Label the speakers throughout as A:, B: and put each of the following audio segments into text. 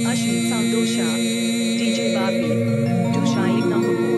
A: Ashmi Santosha, DJ Barbie, do Shining number 4.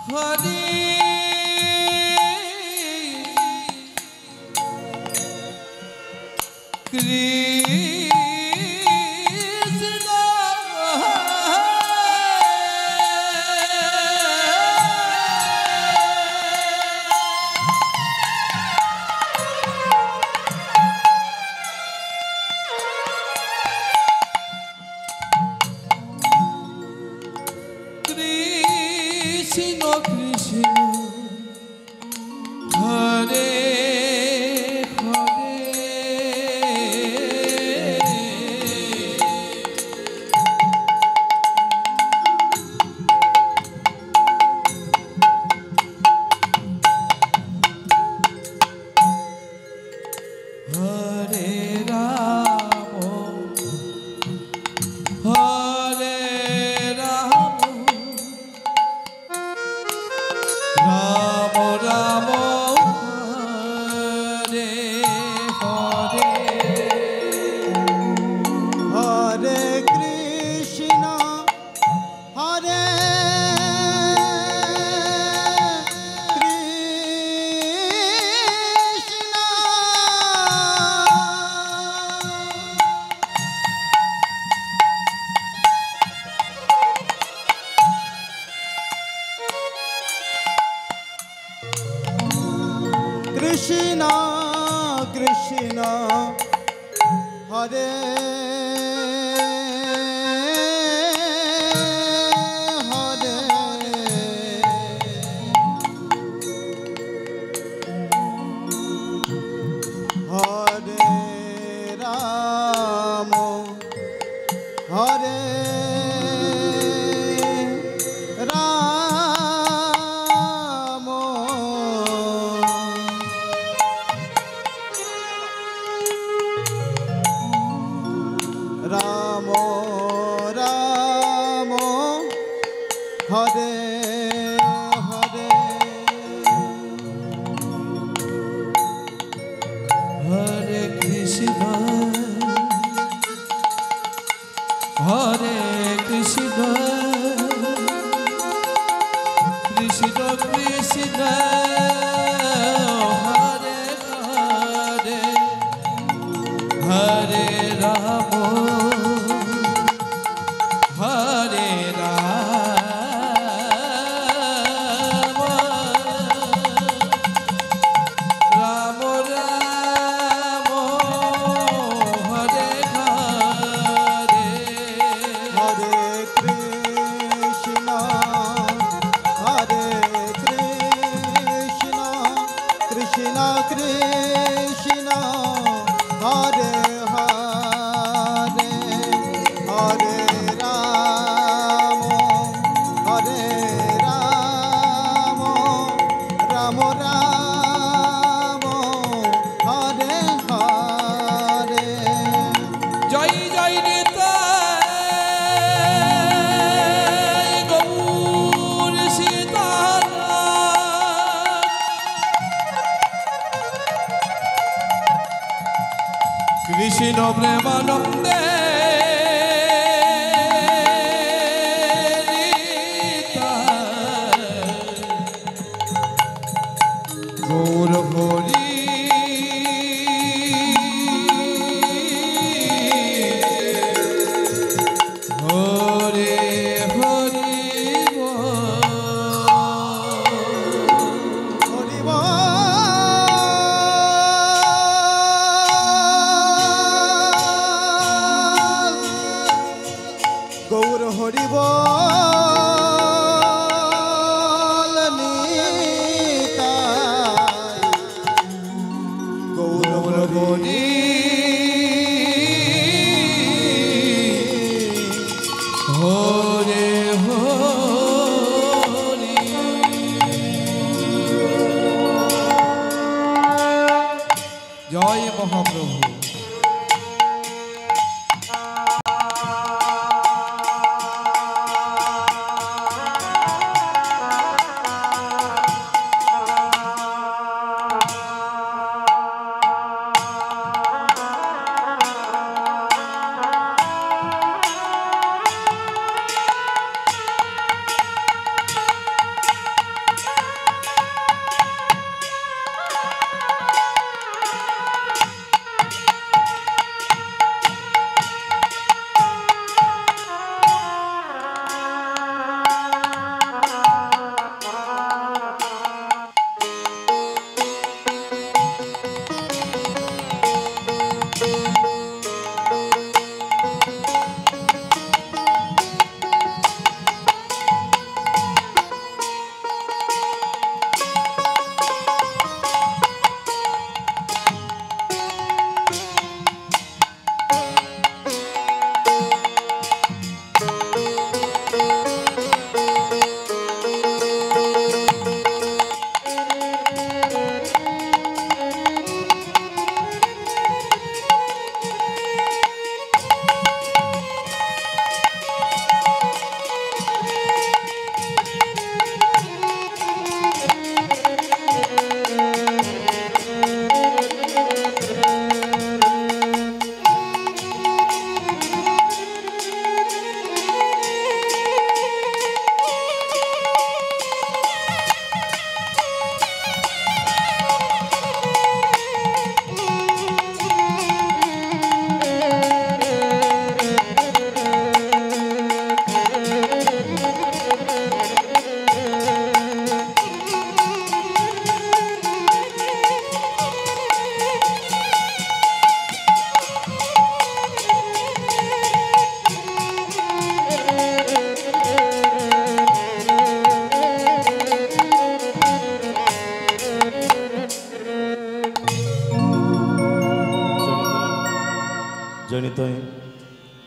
B: Hare Krishna Premanande Rita Gaura Hori Hare Hare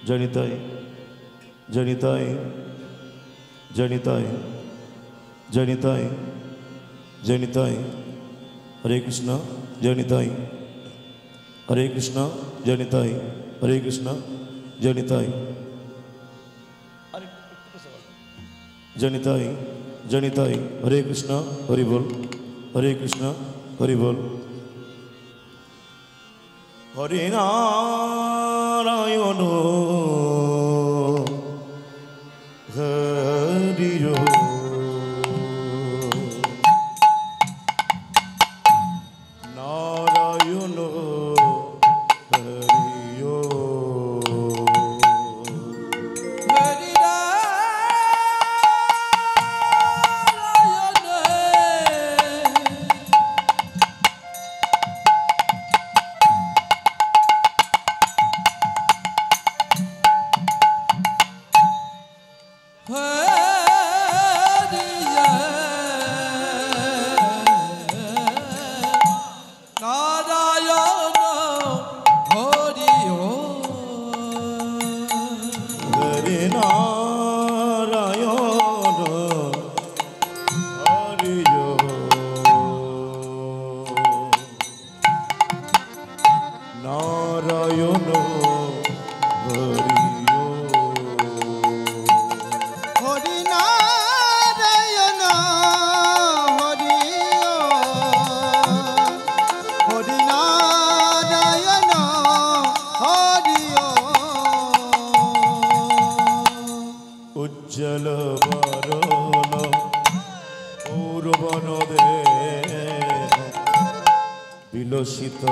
C: জনিতাই জনিতাই জনিতাই জনিতাই জনিতাই হরে কৃষ্ণ জনিতাই হরে কৃষ্ণ জনিতাই হরে কৃষ্ণ জনিতাই জনিতাই জনিতাই হরে কৃষ্ণ হরি বল হরে কৃষ্ণ হরি বল হরে নারায়ণ হরি নারায়ণ বিলসিত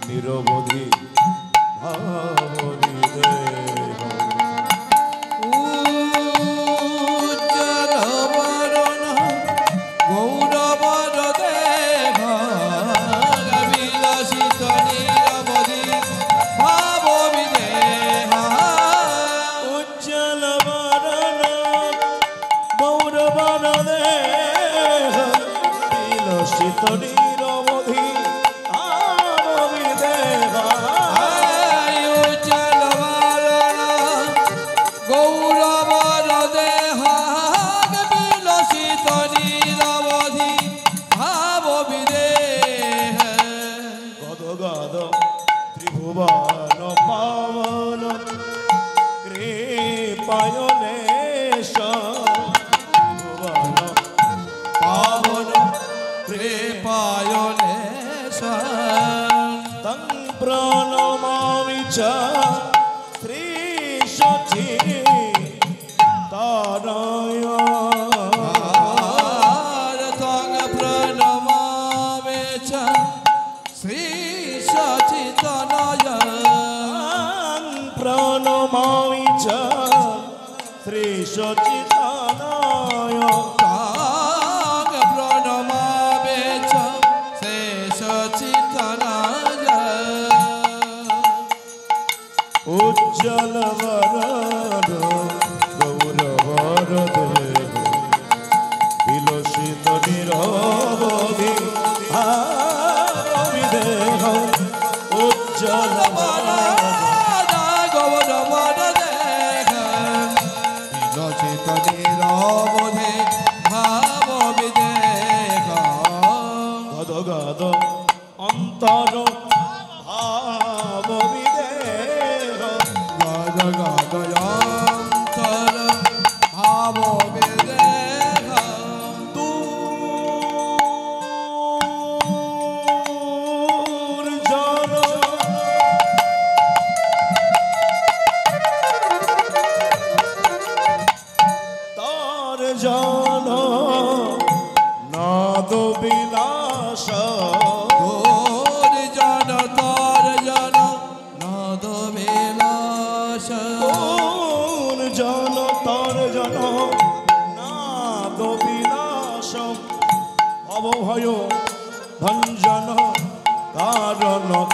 C: নিরবধি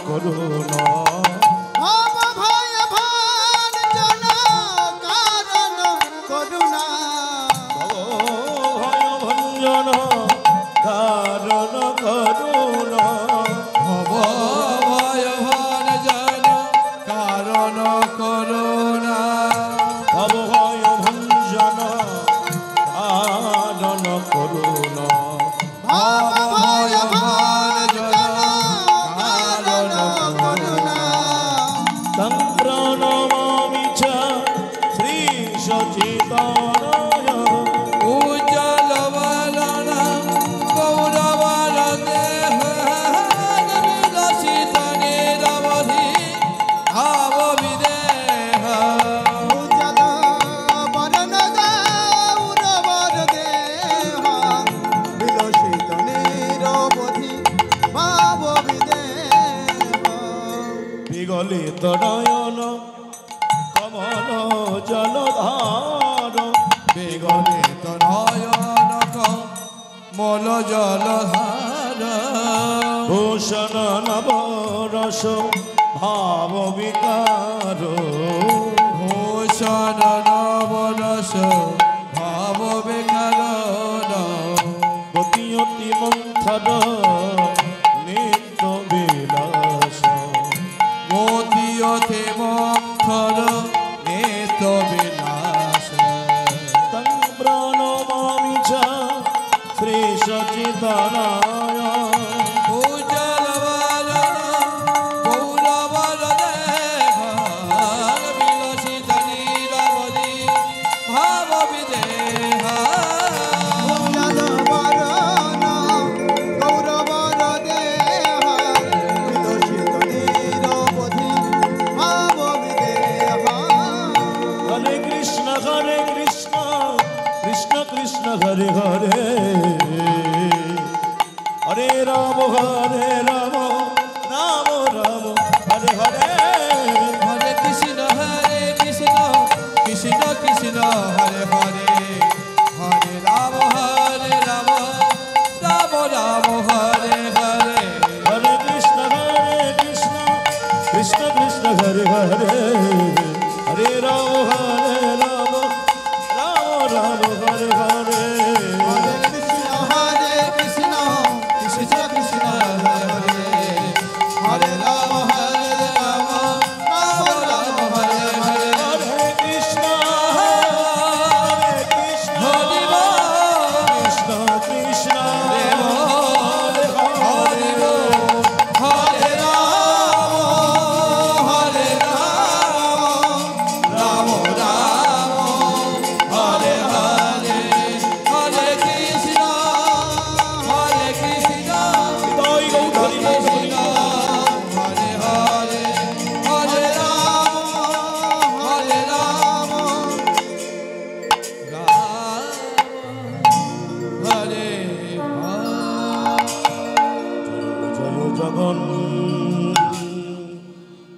B: করুণা
C: বিগলিত নয়ন কমল জলধার
B: বিগলিত নয়ন কমল জলধার
C: ভূষণ নবরস ভাব বিকার
B: ভূষণ নবরস ভাব বিকার
C: গতি অতি মন্থর নিত্য বিলাস
B: গতি অতি মন্থর নিত্য বিলাস
C: তং প্রণমামি চ শ্রী সচিদানয় हरे हरे हरे राम राम राम हरे हरे
B: हरे कृष्ण कृष्ण कृष्ण हरे हरे हरे राम राम राम हरे हरे
C: हरे कृष्ण कृष्ण कृष्ण हरे हरे हरे राम राम राम हरे हरे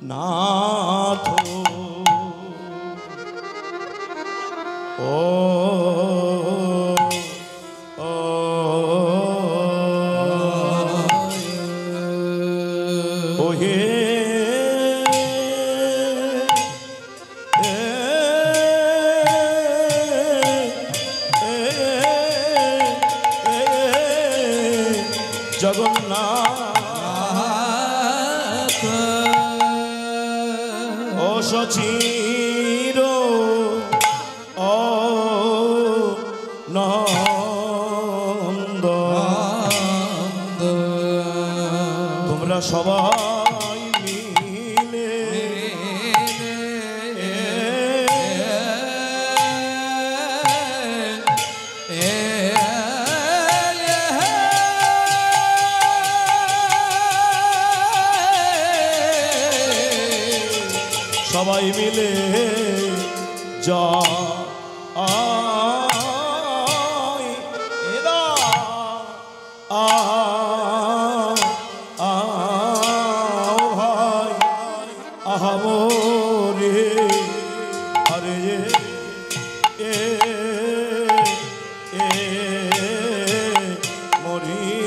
C: जगन्नाथ ओ हे जगन्नाथ সচির নন্দ তোমরা সবাই মিলে সবাই মিলে যা ভাই আহামরে আরে মরি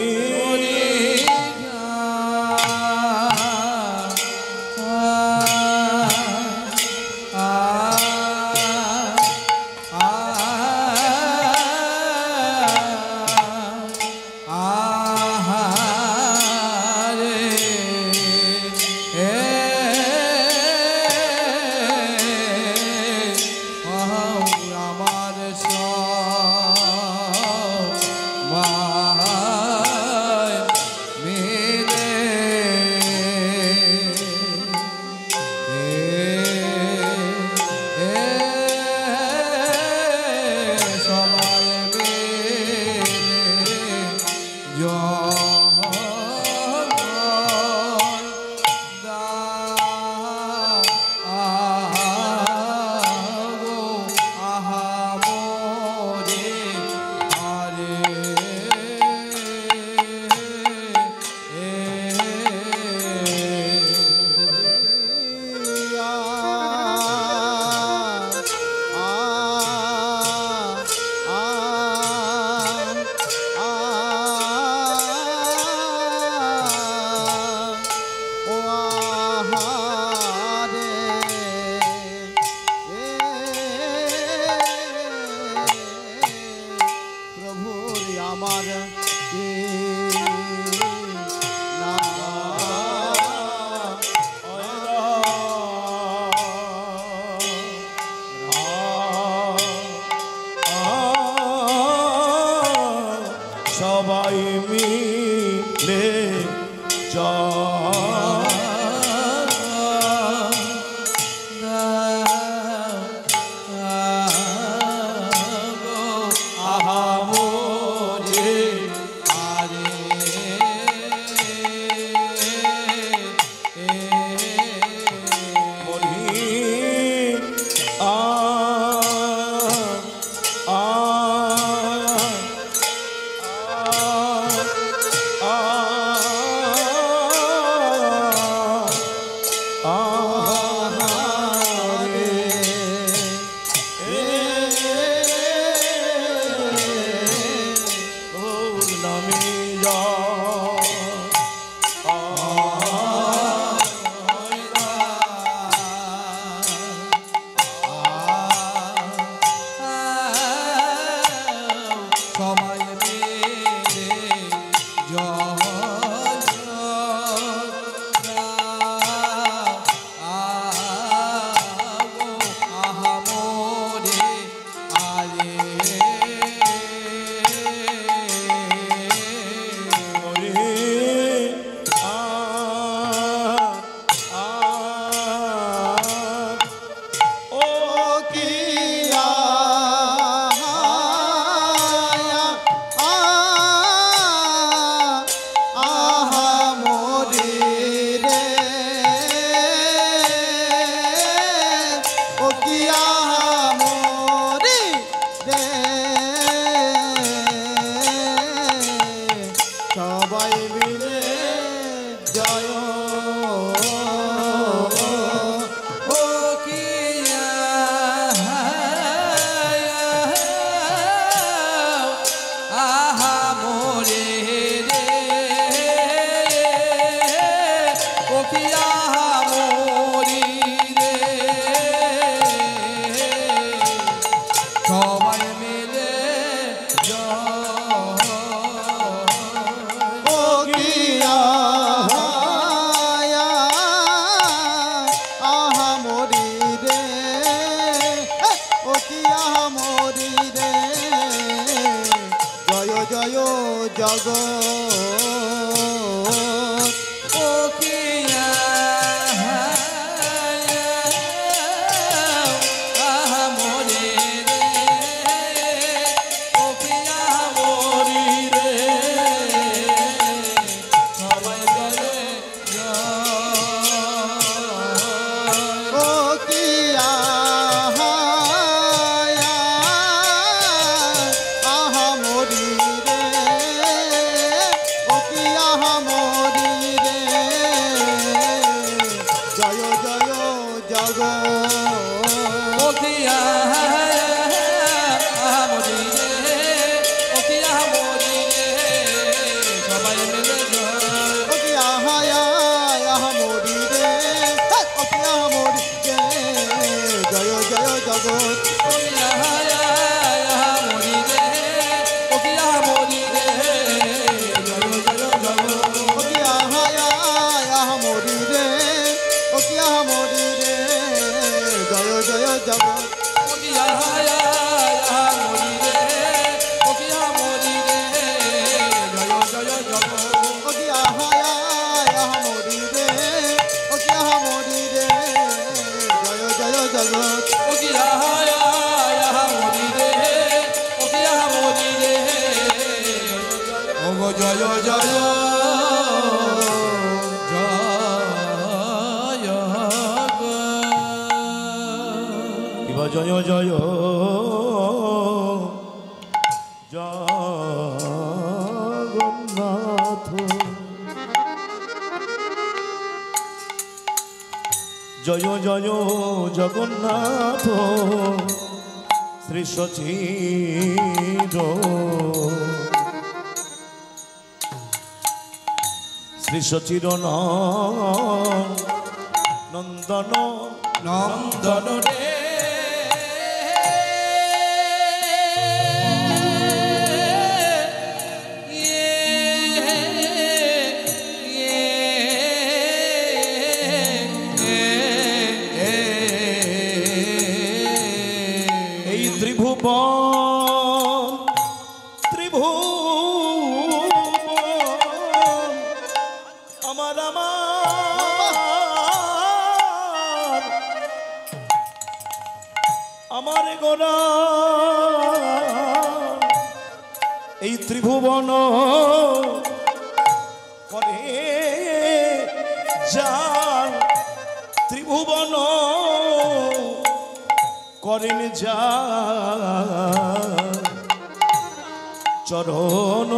D: আমার
C: সবাই মিলে জয় জয় জগন্নাথ জয় জয় জগন্নাথ শ্রী সচির শ্রী সচির নন্দন নন্দন রে ত্রিভুবন আমার আমার গোরা এই ত্রিভুবন করে যান ত্রিভুবন করেন যা চরণ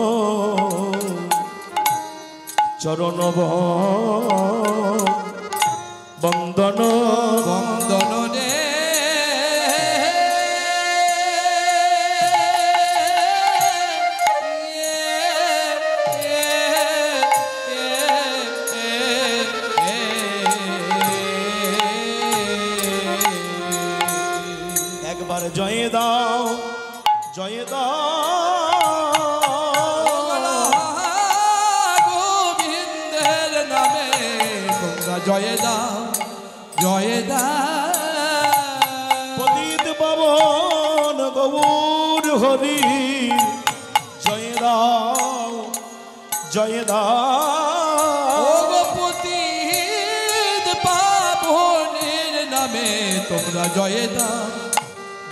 C: চরণ বন্দন
B: বন্দন রে
C: একবার জয় দাও জয় দাও
B: গোবিন্দের নামে তোমরা জয় দাও জয় দাও
C: পতিত পাবন গৌর হরি জয় দাও জয় দাও
B: পতিত পাবনের নামে তোমরা জয় দাও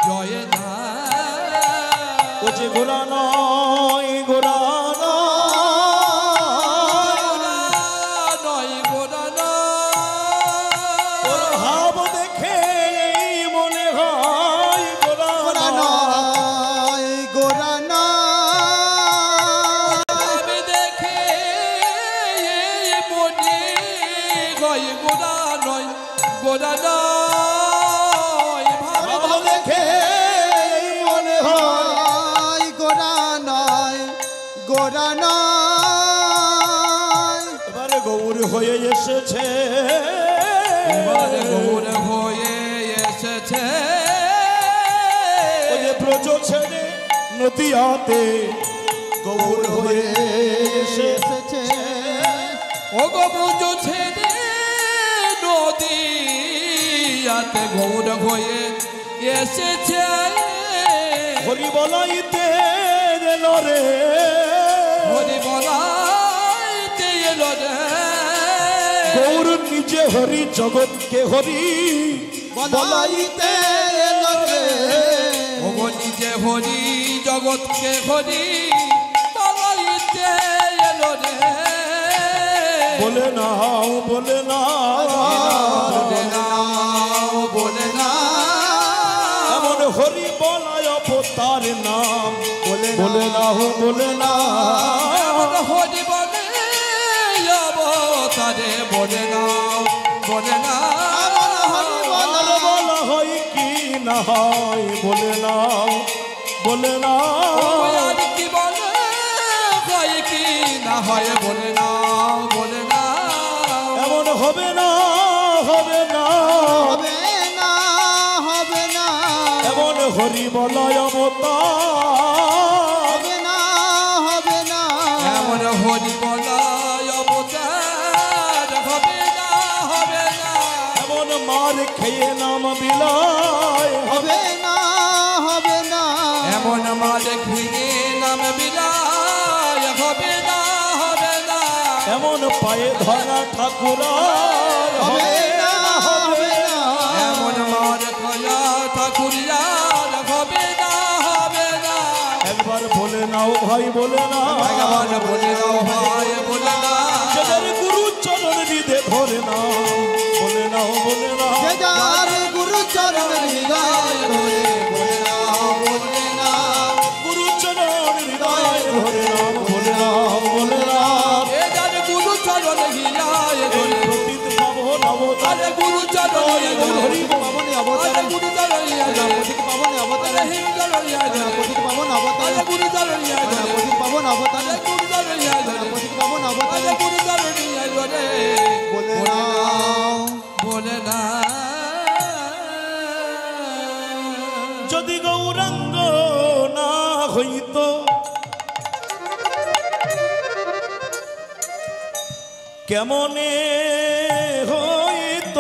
B: জয় দাও
C: ও যে গোরা নয় গোরা
B: নয় গোরা
C: ওর ভাব দেখে মনে হয় গোরা
D: নয় গোরা নয়
B: দেখে মনে হয় গোরা নয় গোরা নয়
C: ভাব দেখে মনে হয়
D: গোরা নয় গোরা নয়
C: এবারে গৌর হয়ে এসেছে
B: এবারে গৌর হয়ে এসেছে
C: ওই যে ব্রজ ছেড়ে নদিয়াতে গৌর হয়ে এসেছে
B: ও গৌর ছেড়ে নদিয়াতে গৌর হয়ে এসেছে
C: হরি বলাইতে এলো রে
B: হরি বলাইতে এলো রে
C: গৌর নিজে হরি জগৎকে হরি
D: বলাইতে এলো রে
B: ও নিজে হরি জগৎকে হরি বলাইতে এলো রে
C: বলে নাও বলে নাও
B: বলে নাও বলে নাও
C: এমন হরি বলায় অবতার নাম বলে নাও বলে নাও
B: হরি বলে অবতারে বলে নাও বলে নাও
C: আর বলা হয় কি না হয় বলে নাও বলে নাও
B: আর কি বলে হয় কি না হয় বলে নাও বলে নাও
C: এমন হবে না হবে না
D: হবে না হবে না
C: এমন হরি বলায় অবতার
D: হবে না হবে না
B: এমন হরি বলায় অবতার হবে না হবে না
C: এমন মার খেয়ে নাম বিলায়
D: হবে না হবে না
B: এমন মাঝে ঘিরে নাম বিলায় হবে না হবে না
C: এমন পায়ে ধরা ঠাকুরার
D: হবে না হবে না
B: এমন মার খয়া ঠাকুরিয়ার হবে না হবে না
C: একবার বলে নাও ভাই বলে না
B: ভগবান বলে দাও ভাই বলে না
C: যাদের গুরু চরণ হৃদে ধরে নাও বলে নাও বলে না
D: যে যার গুরু চরণ হৃদয় ধরে
B: বলে নাও বলে না
C: গুরু চরণ হৃদয় ধরে নাও বলে নাও বলে না
B: এ যার গুরু চরণ হিলায়
C: এই
B: ধরে
C: প্রতীত পাবন অবতার
B: আরে গুরু চরণ
C: হরি
D: পাবনে অবতারে
B: আরে গুরু চরণ ধরে
D: পতিত পাবনে অবতারে
B: আরে হিম চরণ ধরে
D: পতিত পাবন অবতারে
B: আরে গুরু চরণ ধরে
D: পতিত পাবন অবতারে
B: আরে গুরু চরণ ধরে
D: পতিত পাবন
B: আরে
D: অবতারে
B: গুরু চরণ ধরে
D: বলে নাও
B: বলে না
C: যদি গৌরাঙ্গ না হইত কেমনে হইত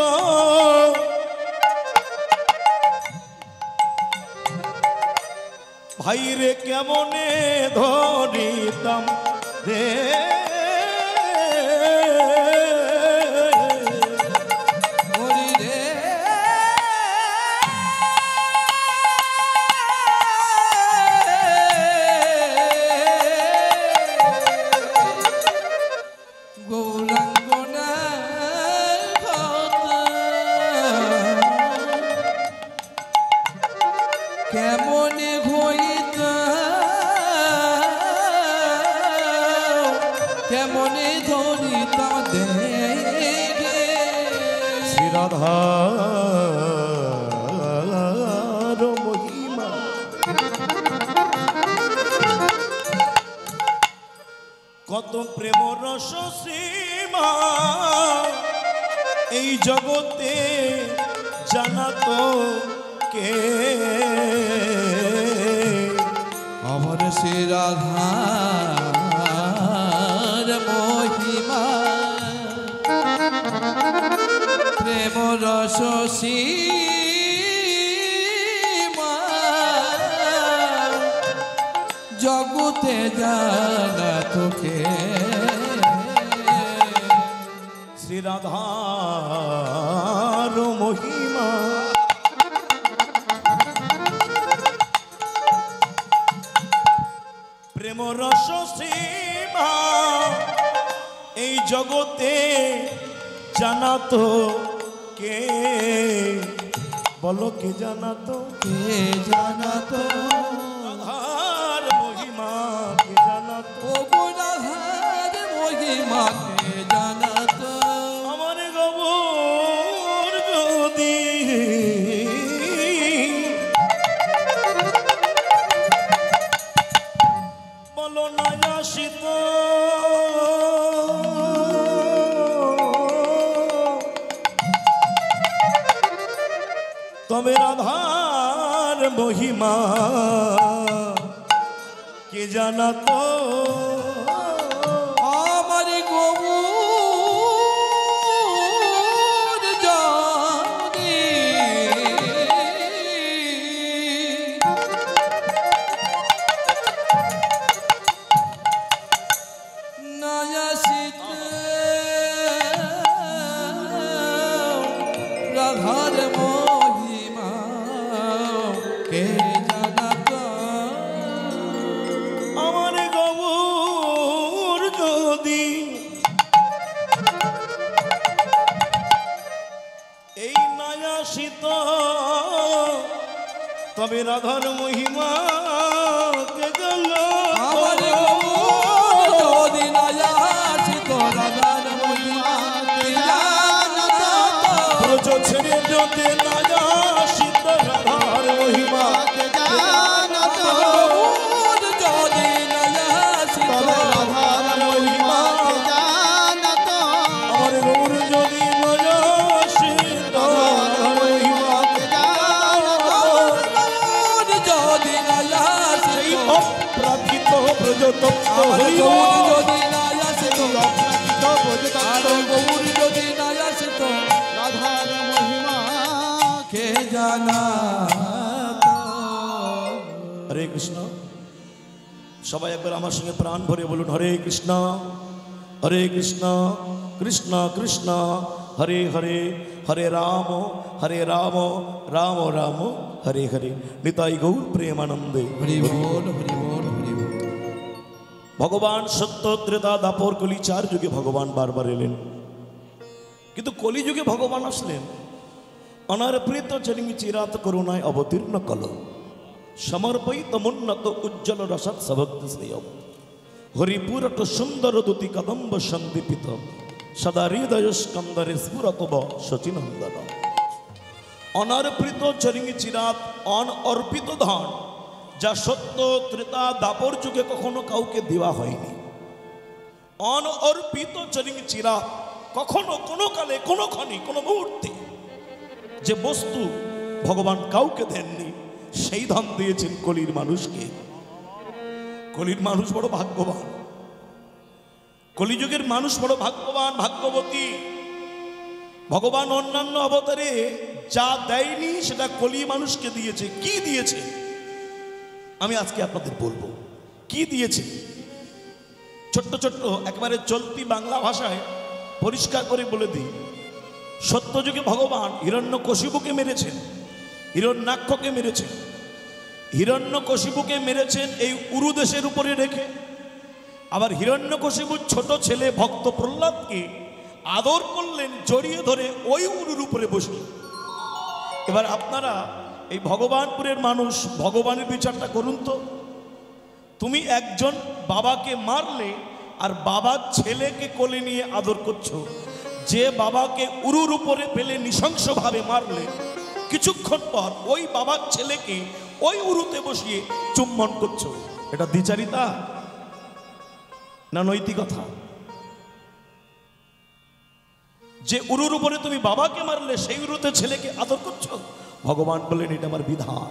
C: ভাইরে কেমনে ধর
B: কেমনে ধরিতাম দেখে
C: শ্রী রাধার মহিমা কত প্রেম রস সীমা এই জগতে জানা তো কে
B: আমার শ্রী রাধার মহিমা প্রেম রস সীমা জগতে জানা তোকে
C: শ্রী রাধার মহিমা প্রেম রস সীমা এই জগতে জানা তো কে বলো কে জানা তো
B: কে জানা তো
C: রাধার মহিমা কে জানা তো
B: ও রাধার মহিমা কে জানা তো
C: আমার গবর যদি বলো না আসিত তবে রাধার মহিমা কে জানা তো
B: আমার গৌর জানি নায়াসিত রাধার মহিমা কে জানা তো
C: আমার গবর যদি এই নায়াসিত তবে রাধার মহিমা কে জানা
B: আমার গৌর যদি নায়াসিত রাধার মহিমা কে জানা তো
C: ব্রজ ছেড়ে যদি নায়াসিত রাধার মহিমা
D: কে জানা তো
B: গৌর যদি নায়াসিত
D: রাধার মহিমা কে জানা তো
C: আমার গৌর যদি নায়াসিত রাধার মহিমা
D: কে জানা তো
B: গৌর যদি নায়াসিত
C: অপ্রাকৃত ব্রজতত্ত্ব
B: আমার
C: হইব
B: গৌর যদি নায়াসিত
D: অপ্রাকৃত ব্রজতত্ত্ব
B: আর গৌর যদি নায়াসিত
D: রাধার মহিমা
B: কে জানা
C: হরে কৃষ্ণ সবাই একবার আমার সঙ্গে প্রাণ ভরে বলুন হরে কৃষ্ণ কৃষ্ণ কৃষ্ণ হরে হরে হরে রাম রাম রাম হরে হরে নিতাই গৌর প্রেমানন্দে
B: হরি বল হরি বল হরি বল
C: ভগবান সত্য ত্রেতা দাপর কলি 4 যুগে ভগবান বারবার এলেন কিন্তু কলিযুগে ভগবান আসলেন অনারপ্রিত জনিমি চিরাত করুণায় অবতীর্ণ কল সমর্পিত মুন্নত উজ্জ্বল রসৎ সভক্ত শ্রেয়ম হরিপুরট সুন্দর দুতি কদম্ব সন্দীপিত সদা হৃদয় স্কন্দরে স্ফুরতব শচীনন্দন অনারপ্রিত জনিমি চিরাত অনর্পিত ধন যা সত্য ত্রেতা দাপর যুগে কখনো কাউকে দেওয়া হয়নি অনর্পিত জনিমি চিরাত কখনো কোনো কালে কোনো ক্ষণে কোনো মুহূর্তে যে বস্তু ভগবান কাউকে দেননি সেই ধন দিয়েছেন কলির মানুষকে কলির মানুষ বড় ভাগ্যবান কলিযুগের মানুষ বড় ভাগ্যবান ভাগ্যবতী ভগবান অন্যান্য অবতারে যা দেয়নি সেটা কলি মানুষকে দিয়েছে কি দিয়েছে আমি আজকে আপনাদের বলবো কি দিয়েছে ছোট্ট ছোট্ট একবারে চলতি বাংলা ভাষায় পরিষ্কার করে বলে দিই সত্যযুগে ভগবান হিরণ্যকশিপুকে মেরেছেন হিরণ্যাক্ষকে মেরেছেন হিরণ্যকশিপুকে মেরেছেন এই উরু দেশের উপরে রেখে আবার হিরণ্যকশিপুর ছোট ছেলে ভক্ত প্রহ্লাদকে আদর করলেন জড়িয়ে ধরে ওই উরুর উপরে বসে এবার আপনারা এই ভগবানপুরের মানুষ ভগবানের বিচারটা করুন তো তুমি একজন বাবাকে মারলে আর বাবার ছেলেকে কোলে নিয়ে আদর করছো। যে বাবাকে উরুর উপরে ফেলে নৃশংসভাবে মারলে কিছুক্ষণ পর ওই বাবার ছেলেকে ওই উরুতে বসিয়ে চুম্বন করছো, এটা দ্বিচারিতা না নৈতিকতা? যে উরুর উপরে তুমি বাবাকে মারলে সেই উরুতে ছেলেকে আদর করছো। ভগবান বলেন এটা আমার বিধান।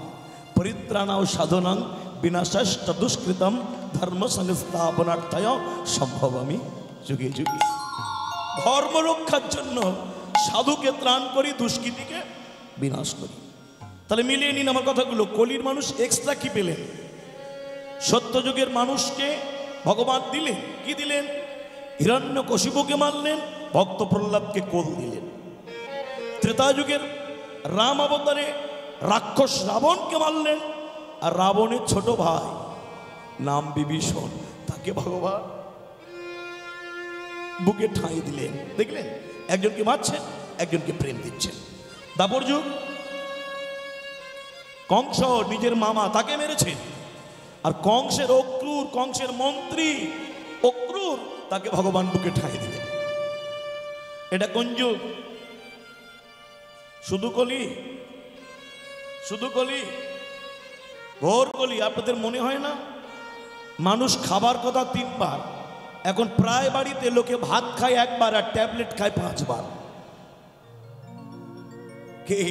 C: পরিত্রাণাও সাধনাং বিনাশাশ্চ দুষ্কৃতম ধর্ম সংস্থাপনার্থায় সম্ভবামি যুগে যুগে। ধর্ম রক্ষার জন্য সাধুকে ত্রাণ করি, দুষ্কৃতিকে বিনাশ করি। তাহলে মিলিয়ে নিন আমার কথাগুলো। কলির মানুষ এক্সট্রা কি পেলেন? সত্যযুগের মানুষকে ভগবান দিলেন, কি দিলেন? হিরণ্যকশিপুকে মারলেন, ভক্ত প্রহ্লাদকে কোল দিলেন। ত্রেতা যুগের রাম অবতারে রাক্ষস রাবণকে মারলেন, আর রাবণের ছোট ভাই নাম বিভীষণ, তাকে ভগবান বুকে ঠাঁই দিলেন। দেখলেন, একজনকে মারছেন, একজনকে প্রেম দিচ্ছেন। দাপর যুগ কংস নিজের মামা তাকে মেরেছেন, আর কংসের অক্রূর, কংসের মন্ত্রী অক্রূর, তাকে ভগবান বুকে ঠাঁই দিলেন। এটা কোন যুগ? শুধু কলি, শুধু কলি, ঘোর কলি। আপনাদের মনে হয় না মানুষ খাবার কথা 3 বার, এখন প্রায় বাড়িতে লোকে ভাত খায় 1 বার আর ট্যাবলেট খায় 5 বার। কে?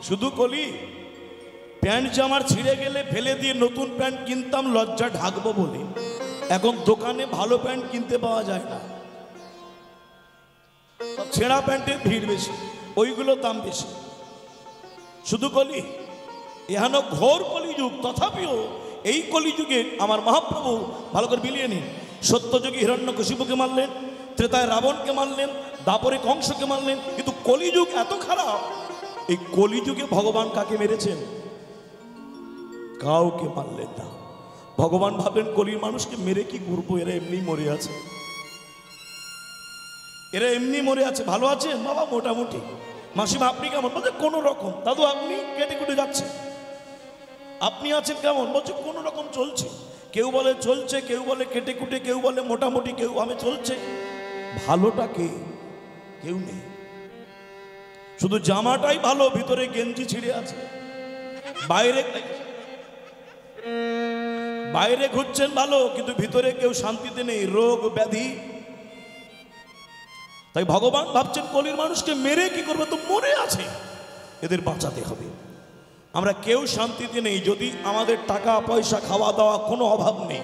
C: শুধু কলি। প্যান্ট জামার ছিঁড়ে গেলে ফেলে দিয়ে নতুন প্যান্ট কিনতাম লজ্জা ঢাকবো বলে, এখন দোকানে ভালো প্যান্ট কিনতে পাওয়া যায় না, ছেঁড়া প্যান্টের ভিড় বেশি, ওইগুলো দাম বেশি। শুধু কলি। এহেন ঘোর কলিযুগ। তথাপিও এই কলিযুগে আমার মহাপ্রভু ভালো করে বিলিয়ে নিন। সত্যযুগে হিরণ্যকশিপুকে মারলেন, ত্রেতায় রাবণকে মারলেন, দাপরে কংসকে মারলেন, কিন্তু কলিযুগ এত খারাপ, এই কলিযুগে ভগবান কাকে মেরেছেন? কাউকে মারলেন না। ভগবান ভাবলেন কলির মানুষকে মেরে কি করবো, এরা এমনি মরে আছে, এরা এমনি মরে আছে। ভালো আছেন বাবা? মোটামুটি। মাসিমা আপনি কেমন? বলছে কোনো রকম। দাদু আপনি? কেটে কুটে যাচ্ছে। আপনি আছেন কেমন? বলছে কোনো রকম চলছে। কেউ বলে চলছে, কেউ বলে কেটে কুটে, কেউ বলে মোটামুটি, কেউ আমি চলছে। ভালোটা কে? কেউ নেই। শুধু জামাটাই ভালো, ভিতরে গেঞ্জি ছিঁড়ে আছে। বাইরে বাইরে ঘুরছেন ভালো, কিন্তু ভিতরে কেউ শান্তিতে নেই, রোগ ব্যাধি। তাই ভগবান ভাবছেন কলির মানুষকে মেরে কি করবে, তো মরে আছে, এদের বাঁচাতে হবে। আমরা কেউ শান্তিতে নেই। যদি আমাদের টাকা পয়সা খাওয়া দাওয়া কোনো অভাব নেই,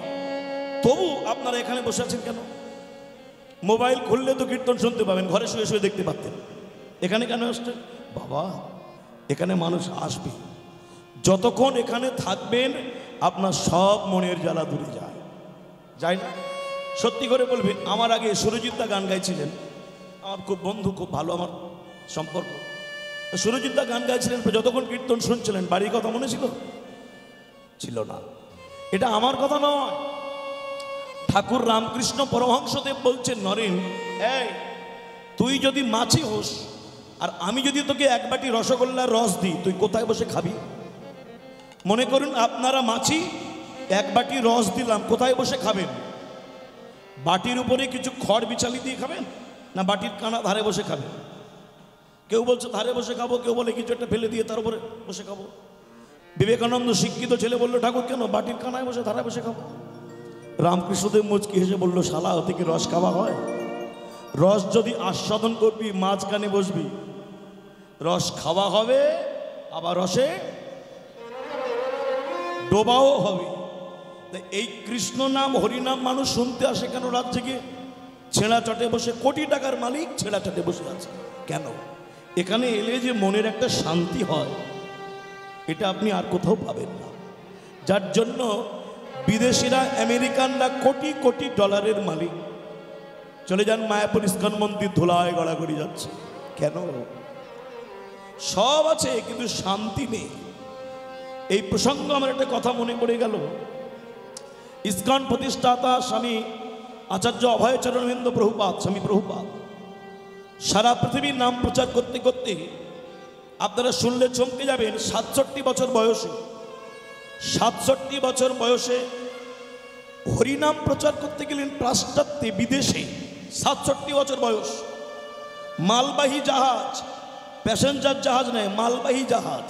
C: তবু আপনারা এখানে বসে আছেন কেন? মোবাইল খুললে তো কীর্তন শুনতে পাবেন, ঘরে শুয়ে শুয়ে দেখতে পারতেন। এখানে কেন আসছেন? বাবা, এখানে মানুষ আসবে, যতক্ষণ এখানে থাকবেন আপনার সব মনের জ্বালা দূরে যায়, যায় না? সত্যি করে বলবেন, আমার আগে সুরজিৎ দা গান গাইছিলেন, আমার খুব বন্ধু, খুব ভালো আমার সম্পর্ক। সুরজিৎ দা গান গাইছিলেন, যতক্ষণ কীর্তন শুনছিলেন বাড়ির কথা মনে ছিল? ছিল না। এটা আমার কথা নয়, ঠাকুর রামকৃষ্ণ পরমহংসদেব বলছেন, নরেন এই তুই যদি মাছি হোস আর আমি যদি তোকে 1 বাটি রসগোল্লার রস দিই, তুই কোথায় বসে খাবি? মনে করুন আপনারা মাছি, 1 বাটি রস দিলাম, কোথায় বসে খাবেন? বাটির উপরে কিছু খড় বিছালি দিয়ে খাবেন, না বাটির কানা ধারে বসে খাবেন? কেউ বলছে ধারে বসে খাবো, কেউ বলে কিছু একটা ফেলে দিয়ে তার উপরে বসে খাবো। বিবেকানন্দ শিক্ষিত ছেলে বললো, ঠাকুর কেন বাটির কানায় বসে ধারে বসে খাবো? রামকৃষ্ণদেব মুচকি হেসে বললো, শালা ওতে কি রস খাওয়া হয়? রস যদি আস্বাদন করবি মাঝখানে বসবি, রস খাওয়া হবে, আবার রসে ডোবাও হবে। এই কৃষ্ণ নাম হরিনাম মানুষ শুনতে আসে কেন রাত জেগে? ছেঁড়া চটে বসে, কোটি টাকার মালিক ছেঁড়া চটে বসে আছে কেন? এখানে এলে যে মনের একটা শান্তি হয়, এটা আপনি আর কোথাও পাবেন না। যার জন্য বিদেশিরা, আমেরিকানরা কোটি কোটি ডলারের মালিক। চলে যান মায়াপুর ইস্কন মন্দির, ধুলায় গড়াগড়ি যাচ্ছে কেন? সব আছে কিন্তু শান্তি নেই। এই প্রসঙ্গ আমার একটা কথা মনে পড়ে গেল। ইস্কন প্রতিষ্ঠাতা স্বামী আচার্য অভয়চরণেন্দ্র প্রভুপাদ, স্বামী প্রভুপাদ সারা পৃথিবীর নাম প্রচার করতে করতে আপনারা শুনলে চমকে যাবেন, 67 বছর বয়সে 67 বছর বয়সে হরিনাম প্রচার করতে গেলেন পাশ্চাত্যে, বিদেশে। 67 বছর বয়স, মালবাহী জাহাজ, প্যাসেঞ্জার জাহাজ নয়, মালবাহী জাহাজ,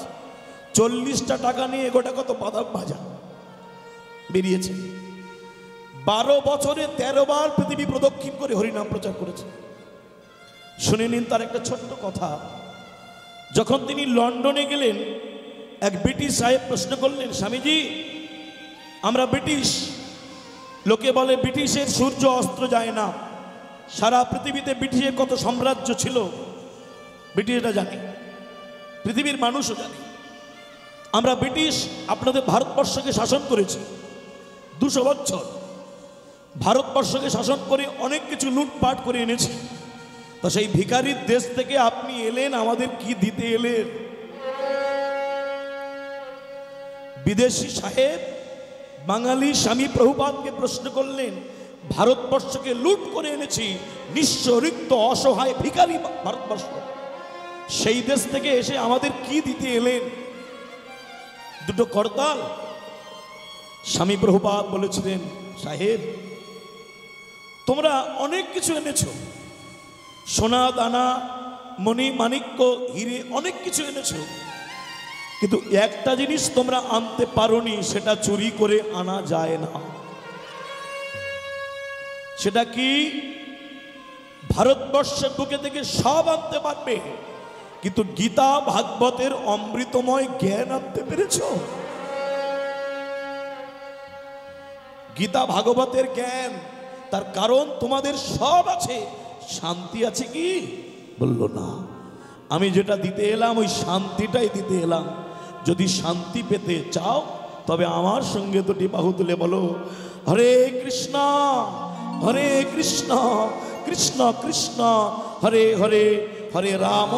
C: 40টা টাকা নিয়ে গোটা কত বাদাম ভাজা বেরিয়েছে। 12 বছরে 13 বার পৃথিবী প্রদক্ষিণ করে হরিনাম প্রচার করেছে। শুনে নিন তার একটা ছোট্ট কথা। যখন তিনি লন্ডনে গেলেন, এক ব্রিটিশ সাহেব প্রশ্ন করলেন, স্বামীজি আমরা ব্রিটিশ, লোকে বলে ব্রিটিশের সূর্য অস্ত যায় না, সারা পৃথিবীতে ব্রিটিশের কত সাম্রাজ্য ছিল ব্রিটিশরা জানে, পৃথিবীর মানুষও জানে। আমরা ব্রিটিশ আপনাদের ভারতবর্ষকে শাসন করেছি 200 বছর, ভারতবর্ষকে শাসন করে অনেক কিছু লুটপাট করে এনেছি। তো সেই ভিখারির দেশ থেকে আপনি এলেন, আমাদের কি দিতে এলেন? বিদেশি সাহেব বাঙালি স্বামী প্রভুপাদকে প্রশ্ন করলেন, ভারতবর্ষকে লুট করে এনেছি, নিঃস্ব রিক্ত অসহায় ভিখারি ভারতবর্ষ, সেই দেশ থেকে এসে আমাদের কি দিতে এলেন? দুটো করতাল। স্বামী প্রভুপাদ বলেছিলেন, সাহেব তোমরা অনেক কিছু এনেছো, সোনা দানা মণি মাণিক্য হিরে অনেক কিছু এনেছো, কিন্তু একটা জিনিস তোমরা আনতে পারোনি, সেটা চুরি করে আনা যায় না। সেটা কি? ভারতবর্ষের বুকে থেকে সব আনতে পারবে, কিন্তু গীতা ভাগবতের অমৃতময় জ্ঞান আনতে পেরেছ? গীতা ভাগবতের জ্ঞান, তার কারণ তোমাদের সব আছে, শান্তি আছে কি? বলল না, আমি যেটা দিতে এলাম ওই শান্তিটাই দিতে এলাম। যদি শান্তি পেতে চাও তবে আমার সঙ্গে দুটি বাহু তুলে বলো, হরে কৃষ্ণ হরে কৃষ্ণ কৃষ্ণ কৃষ্ণ হরে হরে, হরে রাম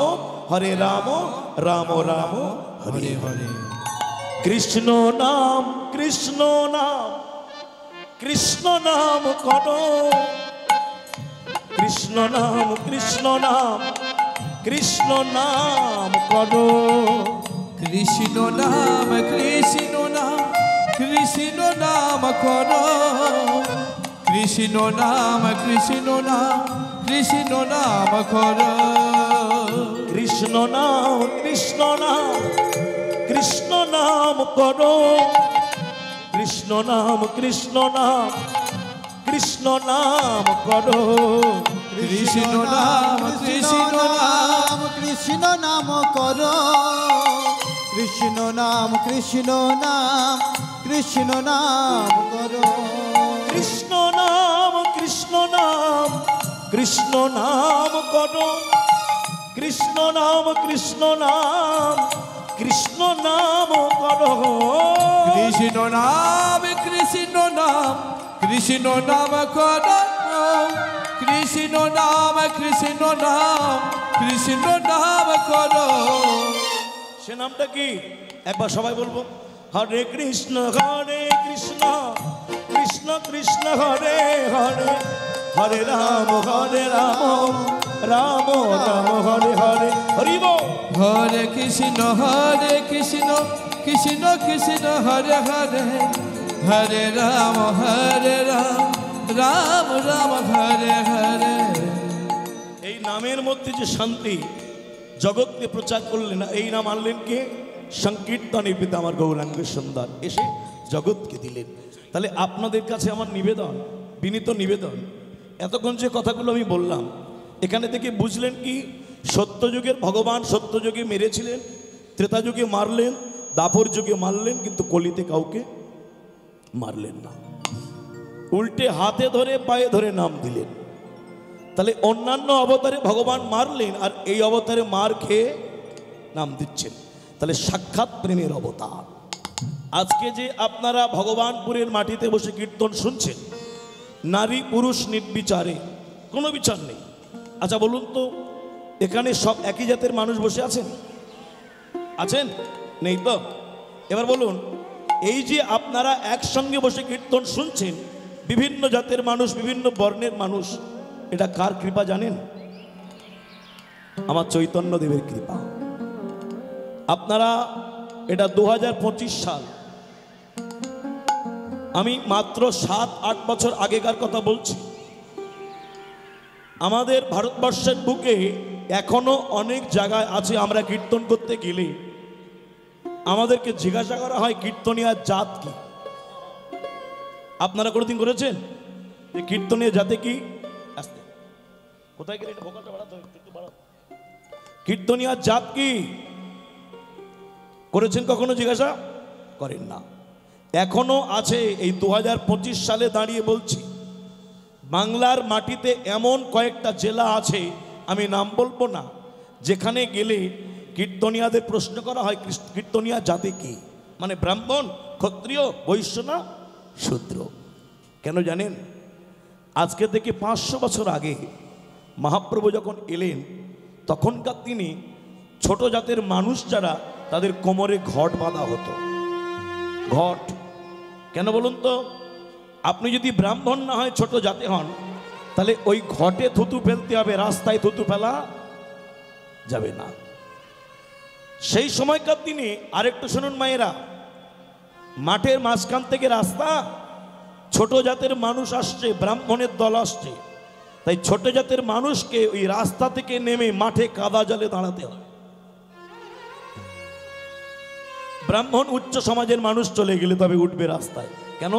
C: রাম রাম হরে হরে। কৃষ্ণ নাম কৃষ্ণ নাম কৃষ্ণ নাম করো, কৃষ্ণ নাম কৃষ্ণ নাম কৃষ্ণ নাম করো।
B: কৃষ্ণ নাম কৃষ্ণ নাম কৃষ্ণ নাম করো, কৃষ্ণ নাম কৃষ্ণ নাম কৃষ্ণ নাম করো।
C: কৃষ্ণ নাম কৃষ্ণ নাম কৃষ্ণ নাম করো, কৃষ্ণ নাম কৃষ্ণ নাম কৃষ্ণ নাম করো।
B: কৃষ্ণ নাম কৃষ্ণ নাম
D: কৃষ্ণ নাম করো, কৃষ্ণ নাম কৃষ্ণ নাম কৃষ্ণ নাম করো।
C: কৃষ্ণ নাম কৃষ্ণ নাম কৃষ্ণ নাম করো, কৃষ্ণ নাম কৃষ্ণ নাম কৃষ্ণ নাম করো।
B: কৃষ্ণ নাম কৃষ্ণ নাম কৃষ্ণ নাম করো, কৃষ্ণ নাম কৃষ্ণ নাম কৃষ্ণ নাম করো।
C: সে নামটা কি? একবার সবাই বলবো, হরে কৃষ্ণ কৃষ্ণ কৃষ্ণ হরে হরে, হরে রাম রাম রাম হরে হরে। হরি বল।
B: হরে কৃষ্ণ কৃষ্ণ কৃষ্ণ হরে হরে, হরে রাম রাম রাম হরে হরে।
C: এই নামের মধ্যে যে শান্তি, জগৎকে প্রচার করলেন, এই নাম আনলেন কে? সংকীর্তনের পিতা আমার গৌরাঙ্গ সুন্দর এসে জগৎকে দিলেন। তাহলে আপনাদের কাছে আমার নিবেদন, বিনীত নিবেদন, এতক্ষণ যে কথাগুলো আমি বললাম, এখানে থেকে বুঝলেন কি? সত্যযুগের ভগবান সত্যযুগে মেরেছিলেন, ত্রেতা যুগে মারলেন, দাপর যুগে মারলেন, কিন্তু কলিতে কাউকে মারলেন না, উল্টে হাতে ধরে পায়ে ধরে নাম দিলেন। তাহলে অন্যান্য অবতারে ভগবান মারলেন, আর এই অবতারে মার খেয়ে নাম দিচ্ছেন। তাহলে সাক্ষাৎ প্রেমের অবতার। আজকে যে আপনারা ভগবানপুরের মাটিতে বসে কীর্তন শুনছেন, নারী পুরুষ নির্বিচারে, কোনো বিচার নেই। আচ্ছা বলুন তো, এখানে সব একই জাতের মানুষ বসে আছেন? আছেন? নেই তো? এবার বলুন, এই যে আপনারা একসঙ্গে বসে কীর্তন শুনছেন, বিভিন্ন জাতের মানুষ, বিভিন্ন বর্ণের মানুষ, এটা কার কৃপা জানেন? আমার চৈতন্য দেবের কৃপা। আপনারা, এটা 2025 সাল, আমি মাত্র 7-8 বছর আগেকার কথা বলছি। আমাদের ভারতবর্ষের বুকে এখনো অনেক জায়গায় আছে, আমরা কীর্তন করতে গেলে আমাদেরকে জিজ্ঞাসা করা হয় কীর্তনিয়া জাত কি। আপনারা কোনোদিন করেছেন যে কীর্তনিয়া জাতে কি? আস্তে কোথায় গেলে ভোকালটা বাড়াতে হবে, একটু বাড়াও। কীর্তনিয়া জাত কি করেছেন? কখনো জিজ্ঞাসা করেন না। এখনো আছে। এই 2025 সালে দাঁড়িয়ে বলছি, বাংলার মাটিতে এমন কয়েকটা জেলা আছে, আমি নাম বলবো না, যেখানে গেলে কীর্তনিয়াদের প্রশ্ন করা হয় কীর্তনিয়া জাতি কি, মানে ব্রাহ্মণ, ক্ষত্রিয়, বৈশ্য না শূদ্র। কেন জানেন? আজকে থেকে 500 বছর আগে মহাপ্রভু যখন এলেন, তখনকার দিনে ছোট জাতের মানুষ যারা, তাদের কোমরে ঘট বাঁধা হতো। ঘট কেন বলুন তো? আপনি যদি ব্রাহ্মণ না হয়, ছোট জাতে হন, তাহলে ওই ঘটে থুতু ফেলতে হবে, রাস্তায় থুতু ফেলা যাবে না। সেই সময়কার দিনে আরেকটু শুনুন মায়েরা, মাঠের মাঝখান থেকে রাস্তা, ছোট জাতের মানুষ আসছে, ব্রাহ্মণের দল আসছে, তাই ছোট জাতের মানুষকে ওই রাস্তা থেকে নেমে মাঠে কাদা জলে দাঁড়াতে হয়। ব্রাহ্মণ উচ্চ সমাজের মানুষ চলে গেলে তবে উঠবে রাস্তায়। কেন?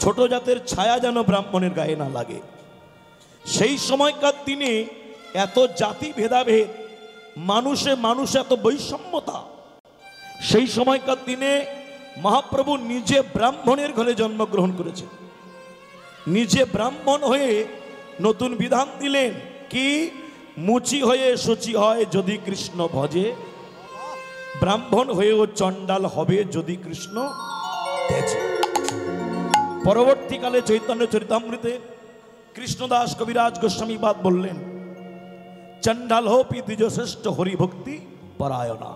C: ছোট জাতের ছায়া যেন ব্রাহ্মণের গায়ে না লাগে। সেই সময়কার দিনে এত জাতি ভেদাভেদ, মানুষে মানুষ এত বৈষম্যতা। সেই সময়কার দিনে মহাপ্রভু নিজে ব্রাহ্মণের ঘরে জন্মগ্রহণ করেছেন, নিজে ব্রাহ্মণ হয়ে নতুন বিধান দিলেন কি, মুচি হয়ে শুচি হয় যদি কৃষ্ণ ভজে, ব্রাহ্মণ হয়েও চণ্ডাল হবে যদি কৃষ্ণ তেজে। পরবর্তীকালে চৈতন্য চরিতামৃতে কৃষ্ণদাস কবিরাজ গোস্বামী বাদ বললেন, চণ্ডাল হোপি দ্বিজশ্রেষ্ঠ হরিভক্তি পরায়ণা।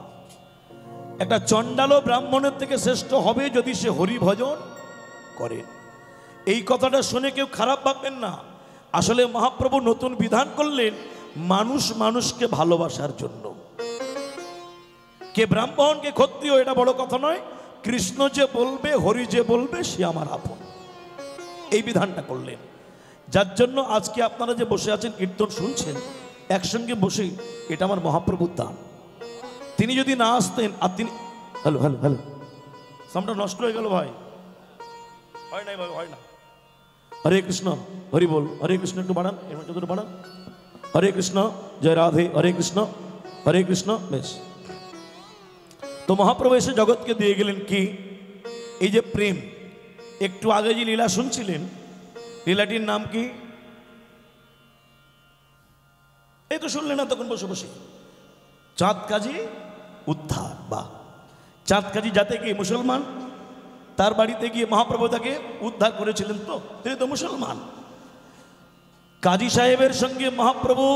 C: একটা চণ্ডালও ব্রাহ্মণের থেকে শ্রেষ্ঠ হবে যদি সে হরি ভজন করে। এই কথাটা শুনে কেউ খারাপ ভাববেন না। আসলে মহাপ্রভু নতুন বিধান করলেন মানুষ মানুষকে ভালোবাসার জন্য। কে ব্রাহ্মণ কে ক্ষত্রিয় এটা বড় কথা নয়, কৃষ্ণ যে বলবে, হরি যে বলবে, সে আমার আপন, এই বিধানটা করলেন। যার জন্য আজকে আপনারা যে বসে আছেন, কীর্তন শুনছেন একসঙ্গে বসে, এটা আমার মহাপ্রভুর দান। তিনি যদি না আসতেন, আর তিনি হ্যালো হ্যালো হ্যালো সামটা নষ্ট হয়ে গেল ভাই, হয় নাই ভাই, হয় না। হরে কৃষ্ণ, হরি বল, হরে কৃষ্ণ একটু বাড়ান, এর মধ্যে একটু বাড়ান। হরে কৃষ্ণ, জয় রাধে, হরে কৃষ্ণ, হরে কৃষ্ণ। বেশ, তো মহাপ্রভু এসে জগৎকে দিয়ে গেলেন কি, এই যে প্রেম। একটু আগে যে লীলা শুনছিলেন, লীলাটির নাম কি? এই তো শুনলেন না তখন বসে বসে, চাঁদ কাজী উদ্ধার। বা চাঁদ কাজী যাতে গিয়ে মুসলমান, তার বাড়িতে গিয়ে মহাপ্রভু তাকে উদ্ধার করেছিলেন, তো তিনি তো মুসলমান। কাজী সাহেবের সঙ্গে মহাপ্রভু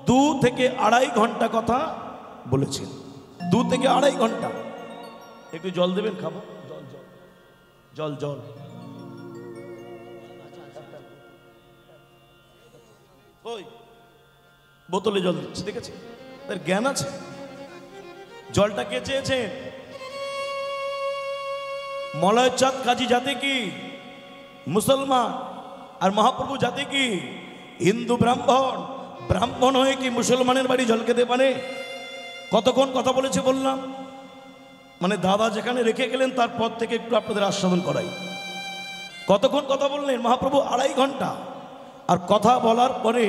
C: 2 থেকে 2.5 ঘন্টা কথা বলেছেন। 2 থেকে 2.5 ঘন্টা। একটু জল দেবেন, খাবো। জল জল জল জল ওই বোতলে জল দিচ্ছে, দেখেছে? তার জ্ঞান আছে। জলটা কে চেয়েছেন? মলয় চাঁদ কাজী জাতি কি? মুসলমান। আর মহাপ্রভু জাতি কি? হিন্দু ব্রাহ্মণ। ব্রাহ্মণ হয়ে কি মুসলমানের বাড়ি জল খেতে পারে? কতক্ষণ কথা বলেছে বললাম, মানে দাদা যেখানে রেখে গেলেন তারপর থেকে একটু আপনাদের আস্বাদন করাই। কতক্ষণ কথা বললেন মহাপ্রভু? 2.5 ঘন্টা। আর কথা বলার পরে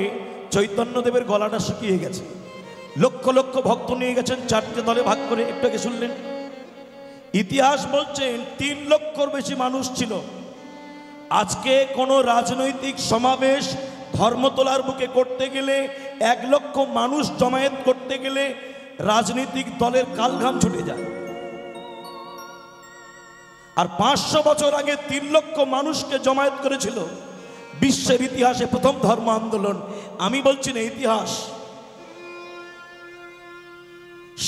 C: চৈতন্যদেবের গলাটা শুকিয়ে গেছে। লক্ষ লক্ষ ভক্ত নিয়ে গেছেন 4টে দলে ভাগ করে, একটু আগে শুনলেন। ইতিহাস বলছেন 3 লক্ষর বেশি মানুষ ছিল। আজকে কোনো রাজনৈতিক সমাবেশ ধর্মতলার বুকে করতে গেলে, 1 লক্ষ মানুষ জমায়েত করতে গেলে রাজনৈতিক দলের কালঘাম ছুটে যায়। আর 500 বছর আগে 3 লক্ষ মানুষকে জমায়েত করেছিল বিশ্বের ইতিহাসে প্রথম ধর্ম আন্দোলন। আমি বলছি না, ইতিহাস।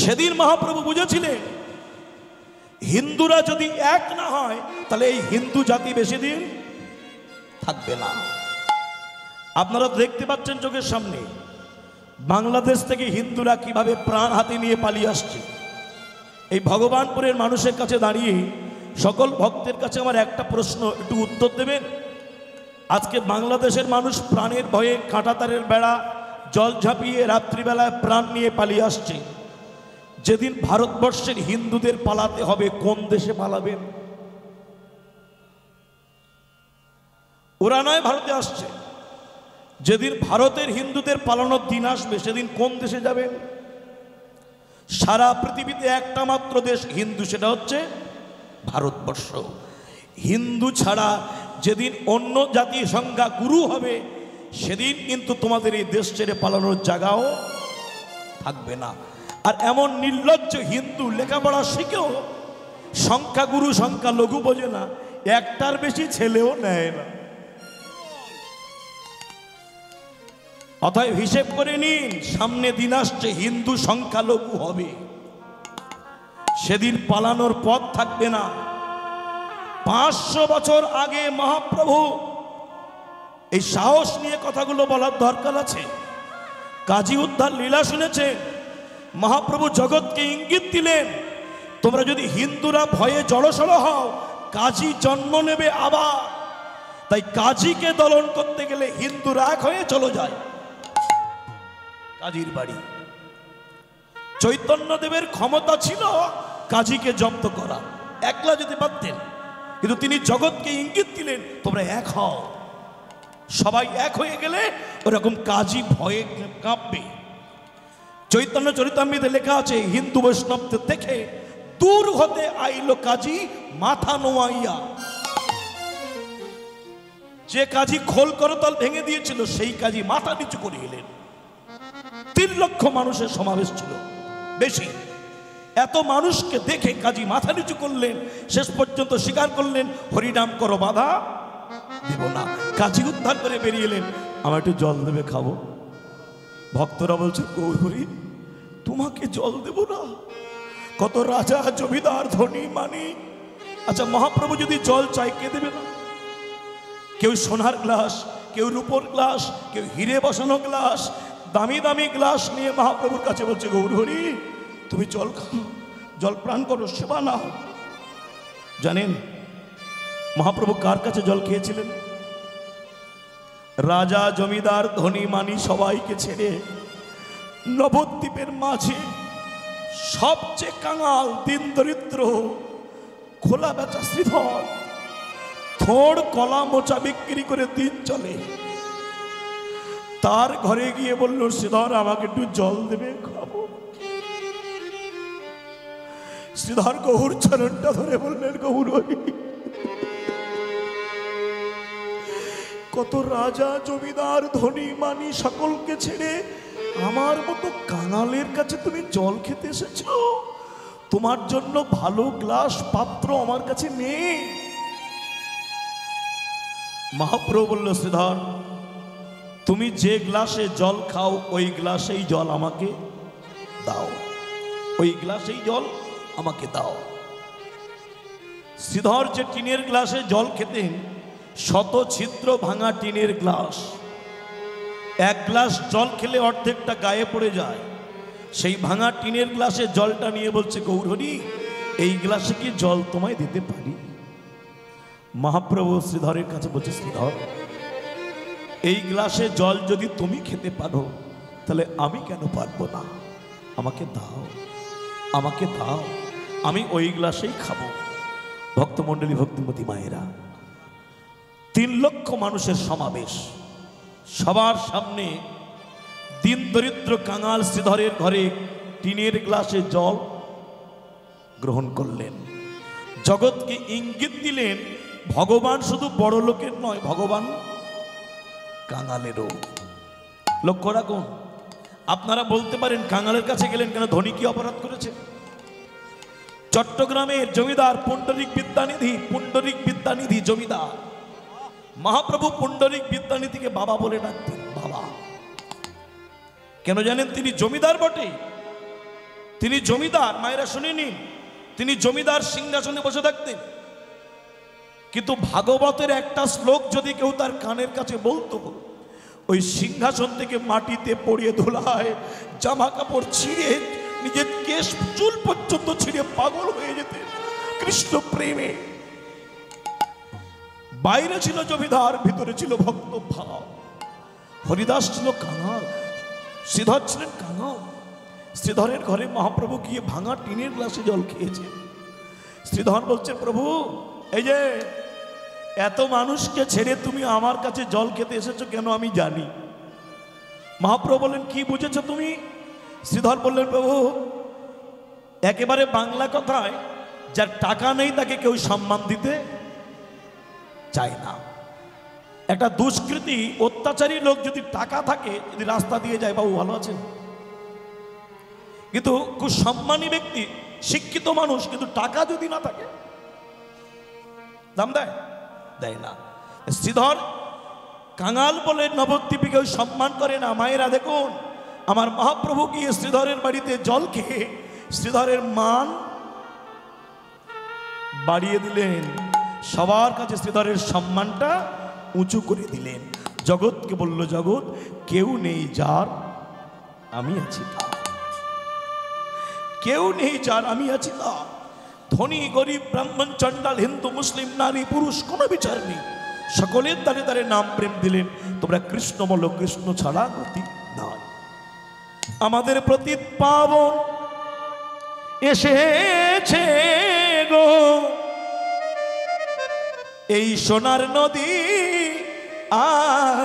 C: সেদিন মহাপ্রভু বুঝেছিলেন হিন্দুরা যদি এক না হয় তাহলে এই হিন্দু জাতি বেশি দিন থাকবে না। আপনারা দেখতে পাচ্ছেন চোখের সামনে বাংলাদেশ থেকে হিন্দুরা কিভাবে প্রাণ হাতে নিয়ে পালিয়ে আসছে। এই ভগবানপুরের মানুষের কাছে দাঁড়িয়ে সকল ভক্তের কাছে আমার একটা প্রশ্ন, একটু উত্তর দেবেন। আজকে বাংলাদেশের মানুষ প্রাণের ভয়ে কাঁটাতারের বেড়া জল ঝাঁপিয়ে রাত্রিবেলায় প্রাণ নিয়ে পালিয়ে আসছে। যেদিন ভারতবর্ষের হিন্দুদের পালাতে হবে, কোন দেশে পালাবেন? ওরা নয় ভারতে আসছে। যেদিন ভারতের হিন্দুদের পালানোর দিন আসবে, সেদিন কোন দেশে যাবেন? সারা পৃথিবীতে একটা মাত্র দেশ হিন্দু, সেটা হচ্ছে ভারতবর্ষ। হিন্দু ছাড়া যেদিন অন্য জাতি সংখ্যা গুরু হবে, সেদিন কিন্তু তোমাদের এই দেশ ছেড়ে পালানোর জায়গাও থাকবে না। আর এমন নির্লজ্জ হিন্দু লেখাপড়া শিখেও সংখ্যাগুরু সংখ্যালঘু বোঝে না, একটার বেশি ছেলেও নেয় না। অতএব হিসেব করে নিন, সামনে দিন আসছে হিন্দু সংখ্যালঘু হবে, সেদিন পালানোর পথ থাকবে না। 500 বছর আগে মহাপ্রভু এই সাহস নিয়ে কথাগুলো বলার দরকার আছে। কাজী উদ্ধার লীলা শুনেছে, মহাপ্রভু জগৎকে ইঙ্গিত দিলেন, তোমরা যদি হিন্দুরা ভয়ে জড়সড় হও, কাজী জন্ম নেবে আবার। তাই কাজীকে দলন করতে গেলে হিন্দুরা এক হয়ে চলে যায় কাজীর বাড়ি। চৈতন্যদেবের ক্ষমতা ছিল কাজীকে জব্দ করা, একলা যদি পারতেন, কিন্তু তিনি জগৎকে ইঙ্গিত দিলেন তোমরা এক হও। সবাই এক হয়ে গেলে ওরকম কাজী ভয়ে কাঁপবে। চৈতন্য চরিতামৃতে লেখা আছে, হিন্দু বৈষ্ণবদের দেখে দূর হতে আইলো কাজী মাথা নোয়াইয়া। যে কাজী খোল করতল ভেঙে দিয়েছিল, সেই কাজী মাথা নিচু করে এলেন। 3 লক্ষ মানুষের সমাবেশ ছিল, বেশি। এত মানুষকে দেখে কাজী মাথা নিচু করলেন, শেষ পর্যন্ত স্বীকার করলেন হরিনাম করো, বাধা দেব না। কাজী উদ্ধার করে বেরিয়ে এলেন, আমার একটু জল দেবে, খাবো। ভক্তরা বলছে, গৌরী তোমাকে জল দেব না, কত রাজা জমিদার ধনী মানি। আচ্ছা মহাপ্রভু যদি জল চাই, কে দেবে না? কেউ সোনার গ্লাস, কেউ রূপোর গ্লাস, কেউ হিরে বসানো গ্লাস, দামি দামি গ্লাস নিয়ে মহাপ্রভুর কাছে বলছে, গৌরহরি তুমি জল খাও, জল প্রাণ করো, সেবা নাও। জানেন মহাপ্রভু কার কাছে জল খেয়েছিলেন? রাজা জমিদার ধনী মানি সবাইকে ছেড়ে নবদ্বীপের মাঝে সবচেয়ে কাঙাল দিন দরিদ্র খোলা বেচা শ্রীধর, থোড় কলা মোচা বিক্রি করে দিন চলে, তার ঘরে গিয়ে বলল, শ্রীধর আমাকে একটু জল দেবে, খাবো। শ্রীধর গৌর চরণটা ধরে বললেন, গৌর কত রাজা জমিদার ধনী মানি সকলকে ছেড়ে আমার মতো কাঙালের কাছে তুমি জল খেতে এসেছ? তোমার জন্য ভালো গ্লাস পাত্র আমার কাছে নেই। মহাপ্রভু বলল, শ্রীধর তুমি যে গ্লাসে জল খাও, ওই গ্লাসেই জল আমাকে দাও, ওই গ্লাসেই জল আমাকে দাও। শ্রীধর যে টিনের গ্লাসে জল খেতেন, শত ছিদ্র ভাঙা টিনের গ্লাস, এক গ্লাস জল খেলে অর্ধেকটা গায়ে পড়ে যায়। সেই ভাঙা টিনের গ্লাসে জলটা নিয়ে বলছে, গৌরহরি এই গ্লাসে কি জল তোমায় দিতে পারি? মহাপ্রভু শ্রীধরের কাছে বলছে, শ্রীধর এই গ্লাসে জল যদি তুমি খেতে পারো, তাহলে আমি কেন পারবো না? আমাকে দাও, আমাকে দাও, আমি ওই গ্লাসেই খাবো। ভক্তমণ্ডলী, ভক্তিমতী মায়েরা, 3 লক্ষ মানুষের সমাবেশ, সবার সামনে দিন দরিদ্র কাঙাল শ্রীধরের ঘরে টিনের গ্লাসে জল গ্রহণ করলেন। জগৎকে ইঙ্গিত দিলেন, ভগবান শুধু বড় লোকের নয়, ভগবান কাঙালেরও। লক্ষ্য রাখুন, আপনারা বলতে পারেন কাঙালের কাছে গেলেন কেন, ধনী কি অপরাধ করেছে? চট্টগ্রামের জমিদার পুণ্ডরিক বিদ্যানিধি জমিদার, মহাপ্রভু পুণ্ডরিক বিদ্যানিধিকে বাবা বলে ডাকতেন, বাবা। কেন জানেন? তিনি জমিদার বটে, তিনি জমিদার, মায়েরা শুনেনি, তিনি জমিদার সিংহাসনে বসে থাকতেন। কিন্তু ভাগবতের একটা শ্লোক যদি কেউ তার কানের কাছে বলতো, ওই সিংহাসন থেকে মাটিতে পড়িয়ে ধুলায় জামা কাপড় ছিঁড়ে, নিজের কেশ চুল পর্যন্ত ছিঁড়ে পাগল হয়ে যেতেন। কৃষ্ণ প্রেমে। বাইরে ছিল জমিদার, ভিতরে ছিল ভক্ত ভাব। হরিদাস ছিল কাঙাল, শ্রীধর ছিলেন কাঙাল। শ্রীধরের ঘরে মহাপ্রভু গিয়ে ভাঙা টিনের গ্লাসে জল খেয়েছে। শ্রীধর বলছে, প্রভু এই যে এত মানুষকে ছেড়ে তুমি আমার কাছে জল খেতে এসেছো কেন আমি জানি। মহাপ্রভু বললেন, কি বুঝেছো তুমি? শ্রীধর বললেন, প্রভু একেবারে বাংলা কথায়, যার টাকা নেই তাকে কেউ সম্মান দিতে চায় না। একটা দুষ্কৃতী অত্যাচারী লোক যদি টাকা থাকে, যদি রাস্তা দিয়ে যায়, বাবু ভালো আছেন, কিন্তু খুব সম্মানী ব্যক্তি, শিক্ষিত মানুষ, কিন্তু টাকা যদি না থাকে দাম দেয় না। শ্রীধর কাঙাল বলে নবদ্বীপীকে সম্মান করে না। মায়েরা দেখুন, আমার মহাপ্রভু গিয়ে শ্রীধরের বাড়িতে জল খেয়ে শ্রীধরের মান বাড়িয়ে দিলেন, সবার কাছে শ্রীধরের সম্মানটা উঁচু করে দিলেন। জগৎকে বলল, জগৎ কেউ নেই যার আমি আছি তার, কেউ নেই যার আমি আছি তার। ধনী গরিব ব্রাহ্মণ চণ্ডাল হিন্দু মুসলিম নারী পুরুষ কোনো বিচার নেই, সকলের দ্বারে দ্বারে নাম প্রেম দিলেন। তোমরা কৃষ্ণ বলো, কৃষ্ণ ছাড়া গতি নাই। আমাদের প্রতি পাবন এসেছে গো এই সোনার নদী আর